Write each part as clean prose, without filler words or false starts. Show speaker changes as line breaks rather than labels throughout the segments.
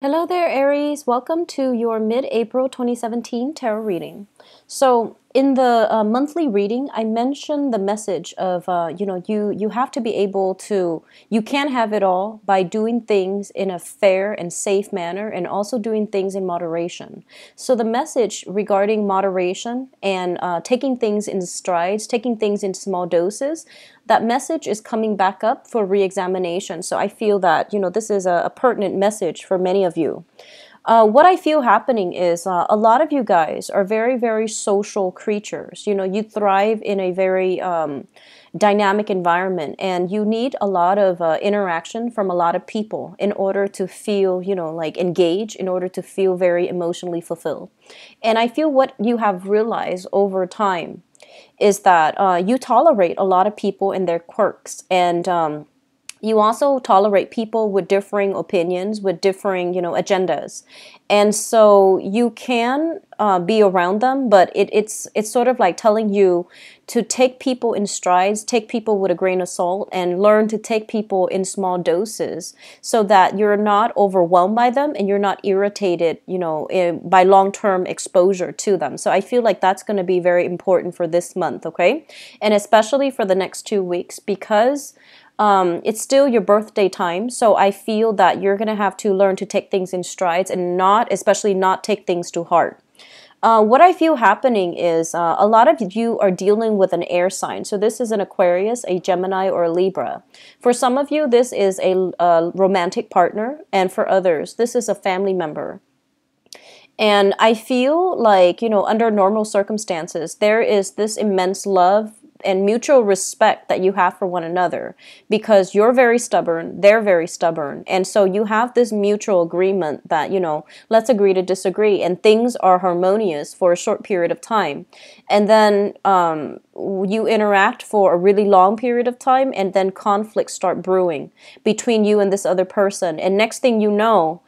Hello there, Aries. Welcome to your mid-April 2017 tarot reading. So, in the monthly reading, I mentioned the message of you have to be able to you can have it all by doing things in a fair and safe manner, and also doing things in moderation. So, the message regarding moderation and taking things in strides, taking things in small doses, that message is coming back up for re-examination. So I feel that this is a pertinent message for many of you. What I feel happening is a lot of you guys are very, very social creatures. You thrive in a very dynamic environment, and you need a lot of interaction from a lot of people in order to feel, like engaged, in order to feel very emotionally fulfilled. And I feel what you have realized over time is that you tolerate a lot of people and their quirks, and you also tolerate people with differing opinions, with differing, agendas. And so you can be around them, but it's sort of like telling you to take people in strides, take people with a grain of salt, and learn to take people in small doses so that you're not overwhelmed by them and you're not irritated, by long-term exposure to them. So I feel like that's going to be very important for this month, okay? And especially for the next 2 weeks, because it's still your birthday time, so I feel that you're going to have to learn to take things in strides and especially not take things too hard. What I feel happening is a lot of you are dealing with an air sign. So this is an Aquarius, a Gemini, or a Libra. For some of you, this is a romantic partner, and for others, this is a family member. And I feel like, under normal circumstances, there is this immense love and mutual respect that you have for one another, because you're very stubborn, they're very stubborn. And so you have this mutual agreement that, let's agree to disagree, and things are harmonious for a short period of time. And then you interact for a really long period of time, and then conflicts start brewing between you and this other person. And next thing you know,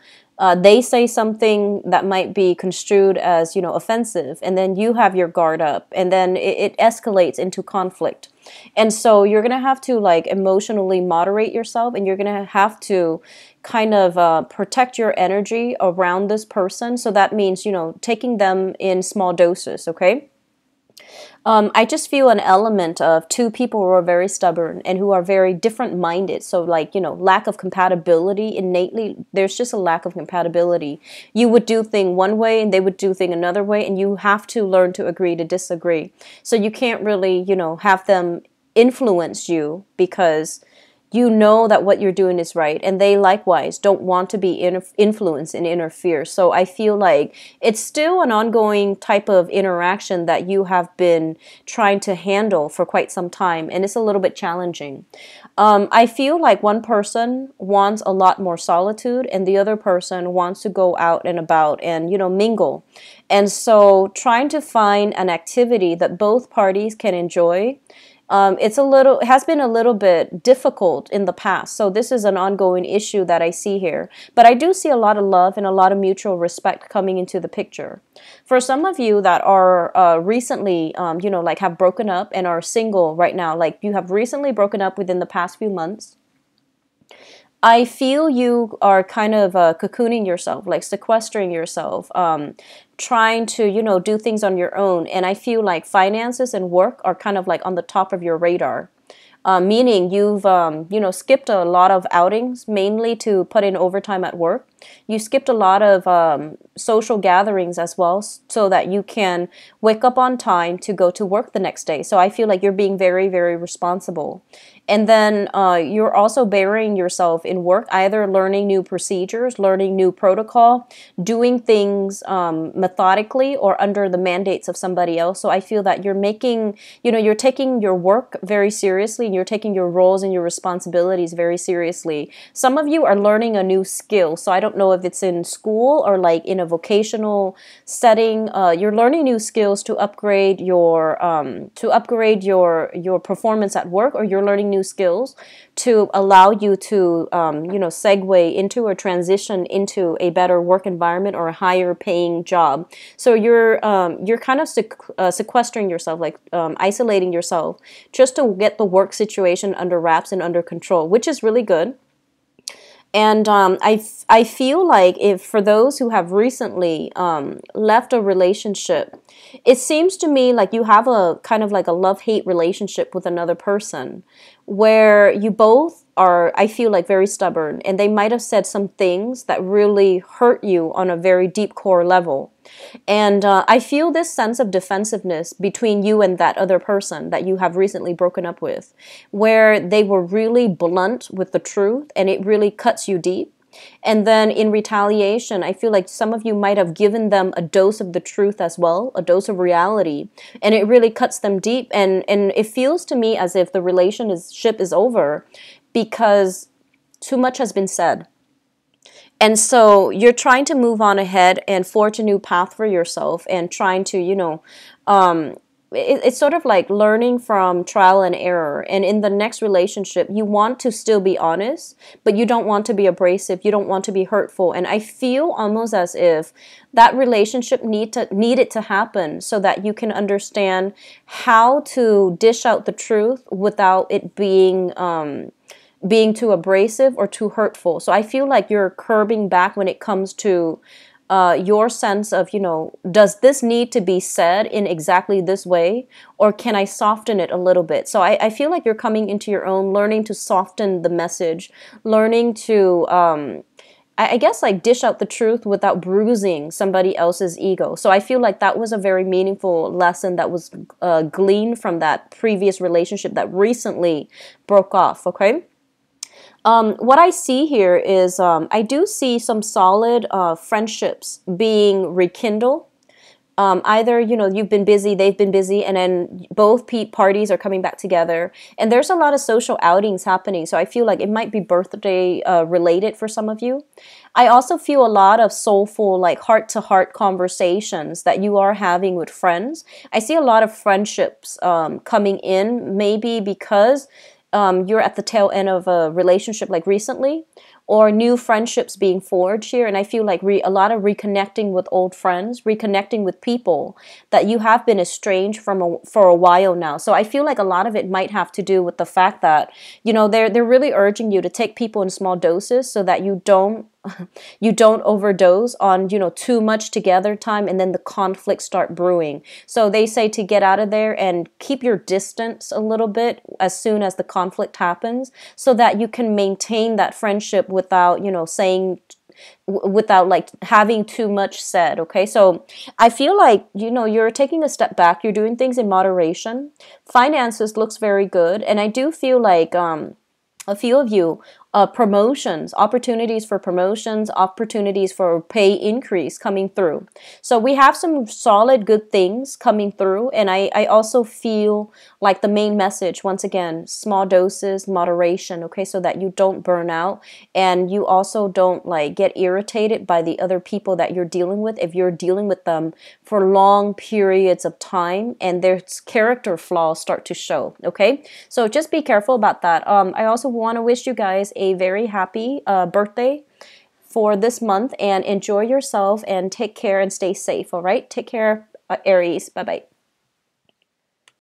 they say something that might be construed as, offensive, and then you have your guard up, and then it escalates into conflict. And so you're going to have to emotionally moderate yourself, and you're going to have to kind of protect your energy around this person. So that means, taking them in small doses, okay? I just feel an element of two people who are very stubborn and who are very different minded. So lack of compatibility innately. There's just a lack of compatibility. You would do thing one way and they would do thing another way, and you have to learn to agree to disagree. So you can't really, have them influence you, because you know that what you're doing is right, and they likewise don't want to be influenced and interfere. So I feel like it's still an ongoing type of interaction that you have been trying to handle for quite some time, and it's a little bit challenging. I feel like one person wants a lot more solitude, and the other person wants to go out and about and, mingle. And so trying to find an activity that both parties can enjoy, it has been a little bit difficult in the past. So this is an ongoing issue that I see here. But I do see a lot of love and a lot of mutual respect coming into the picture. For some of you that are recently, have broken up and are single right now, like you have recently broken up within the past few months, I feel you are kind of cocooning yourself, like sequestering yourself, trying to, do things on your own. And I feel like finances and work are kind of like on the top of your radar. Meaning you've, skipped a lot of outings, mainly to put in overtime at work. You skipped a lot of social gatherings as well, so that you can wake up on time to go to work the next day. So I feel like you're being very, very responsible. And then you're also burying yourself in work, either learning new procedures, learning new protocol, doing things methodically or under the mandates of somebody else. So I feel that you're making, you're taking your work very seriously, and you're taking your roles and your responsibilities very seriously. Some of you are learning a new skill. So I don't know if it's in school or like in a vocational setting. You're learning new skills to upgrade your your performance at work, or you're learning new skills to allow you to segue into or transition into a better work environment or a higher paying job. So you're kind of sequestering yourself, isolating yourself, just to get the work situation under wraps and under control, which is really good. And I feel like if for those who have recently left a relationship, it seems to me like you have a kind of like a love-hate relationship with another person where you both are, I feel like, very stubborn, and they might have said some things that really hurt you on a very deep core level. And I feel this sense of defensiveness between you and that other person that you have recently broken up with, where they were really blunt with the truth and it really cuts you deep. And then in retaliation, I feel like some of you might have given them a dose of the truth as well, a dose of reality, and it really cuts them deep. And it feels to me as if the relationship is over because too much has been said. And so you're trying to move on ahead and forge a new path for yourself and trying to, it's sort of like learning from trial and error. And in the next relationship, you want to still be honest, but you don't want to be abrasive. You don't want to be hurtful. And I feel almost as if that relationship needed to happen so that you can understand how to dish out the truth without it being too abrasive or too hurtful. So I feel like you're curbing back when it comes to your sense of, does this need to be said in exactly this way, or can I soften it a little bit? So I feel like you're coming into your own, learning to soften the message, learning to, I guess, like dish out the truth without bruising somebody else's ego. So I feel like that was a very meaningful lesson that was gleaned from that previous relationship that recently broke off, okay? What I see here is I do see some solid friendships being rekindled. Either, you've been busy, they've been busy, and then both parties are coming back together. And there's a lot of social outings happening. So I feel like it might be birthday related for some of you. I also feel a lot of soulful, like heart-to-heart conversations that you are having with friends. I see a lot of friendships coming in, maybe because you're at the tail end of a relationship like recently, or new friendships being forged here. And I feel like a lot of reconnecting with old friends, reconnecting with people that you have been estranged from for a while now. So I feel like a lot of it might have to do with the fact that, they're really urging you to take people in small doses so that you don't overdose on, too much together time, and then the conflicts start brewing. So they say to get out of there and keep your distance a little bit as soon as the conflict happens, so that you can maintain that friendship without, without like having too much said. Okay. So I feel like, you're taking a step back. You're doing things in moderation. Finances looks very good. And I do feel like, a few of you, opportunities for promotions, opportunities for pay increase coming through. So we have some solid good things coming through. And I also feel like the main message, once again, small doses, moderation, okay, so that you don't burn out and you also don't like get irritated by the other people that you're dealing with if you're dealing with them for long periods of time and their character flaws start to show, okay? So just be careful about that. I also want to wish you guys a very happy birthday for this month, and enjoy yourself and take care and stay safe, all right? Take care, Aries. Bye-bye.